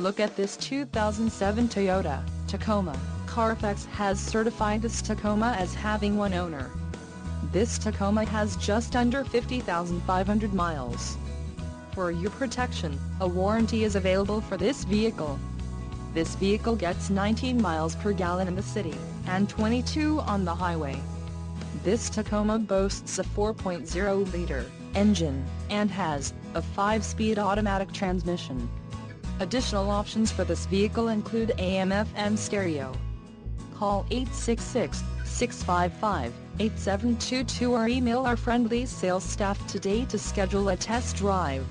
Look at this 2007 Toyota Tacoma. Carfax has certified this Tacoma as having one owner. This Tacoma has just under 50,500 miles. For your protection, a warranty is available for this vehicle. This vehicle gets 19 miles per gallon in the city, and 22 on the highway. This Tacoma boasts a 4.0-liter engine, and has a 5-speed automatic transmission. Additional options for this vehicle include AM/FM stereo. Call 866-655-8722 or email our friendly sales staff today to schedule a test drive.